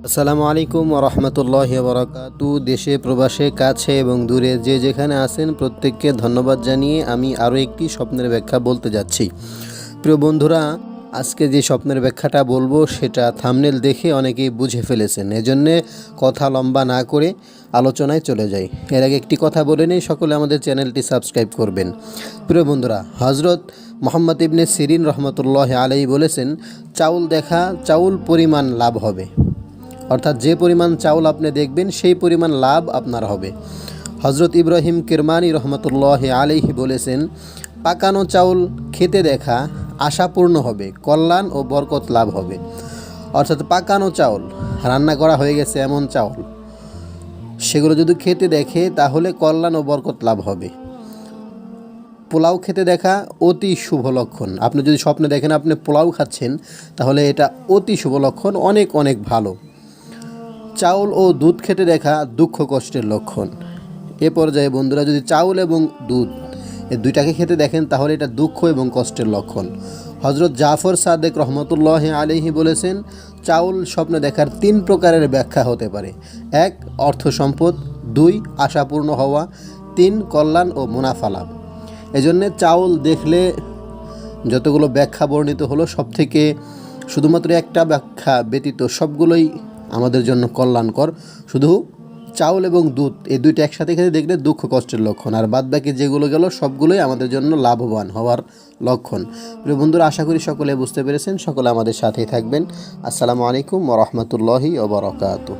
আসসালামু আলাইকুম রহমতুল্লাহি বারাকাতু। দেশে প্রবাসে কাছে এবং দূরে যে যেখানে আছেন প্রত্যেককে ধন্যবাদ জানিয়ে আমি আরও একটি স্বপ্নের ব্যাখ্যা বলতে যাচ্ছি। প্রিয় বন্ধুরা, আজকে যে স্বপ্নের ব্যাখ্যাটা বলবো সেটা থাম্বনেল দেখে অনেকেই বুঝে ফেলেছেন, এজন্যে কথা লম্বা না করে আলোচনায় চলে যাই। এর আগে একটি কথা বলে নেই, সকলে আমাদের চ্যানেলটি সাবস্ক্রাইব করবেন। প্রিয় বন্ধুরা, হজরত মোহাম্মদ ইবনে সিরিন রহমতুল্লাহ আলাইহি বলেছেন, চাউল দেখা চাউল পরিমাণ লাভ হবে। অর্থাৎ যে পরিমাণ চাউল আপনি দেখবেন সেই পরিমাণ লাভ আপনার হবে। হজরত ইব্রাহিম কিরমানি রহমতুল্লাহ আলাইহি বলেছেন, পাকানো চাউল খেতে দেখা আশাপূর্ণ হবে, কল্যাণ ও বরকত লাভ হবে। অর্থাৎ পাকানো চাউল, রান্না করা হয়ে গেছে এমন চাউল, সেগুলো যদি খেতে দেখে তাহলে কল্যাণ ও বরকত লাভ হবে। পোলাও খেতে দেখা অতি শুভ লক্ষণ। আপনি যদি স্বপ্নে দেখেন আপনি পোলাও খাচ্ছেন, তাহলে এটা অতি শুভ লক্ষণ, অনেক অনেক ভালো। চাউল ও দুধ খেতে দেখা দুঃখ কষ্টের লক্ষণ। এ পর্যায়ে বন্ধুরা, যদি চাউল এবং দুধ এই দুইটাকে খেতে দেখেন তাহলে এটা দুঃখ এবং কষ্টের লক্ষণ। হজরত জাফর সাদেক রহমতুল্লাহ আলাইহি বলেছেন, চাউল স্বপ্নে দেখার 3 প্রকারের ব্যাখ্যা হতে পারে। 1, অর্থ সম্পদ; 2, আশাপূর্ণ হওয়া; 3, কল্যাণ ও মুনাফা লাভ। এজন্যে চাউল দেখলে যতগুলো ব্যাখ্যা বর্ণিত হলো সব থেকে শুধুমাত্র একটা ব্যাখ্যা ব্যতীত সবগুলোই আমাদের জন্য কল্যাণকর। শুধু চাউল এবং দুধ এই দুইটা একসাথে খেতে দেখলে দুঃখ কষ্টের লক্ষণ, আর বাদ বাকি যেগুলো গেল সবগুলোই আমাদের জন্য লাভবান হওয়ার লক্ষণ। প্রিয় বন্ধুরা, আশা করি সকলে বুঝতে পেরেছেন। সকলে আমাদের সাথেই থাকবেন। আসসালামু আলাইকুম ওয়া রাহমাতুল্লাহি ওয়া বারাকাতুহু।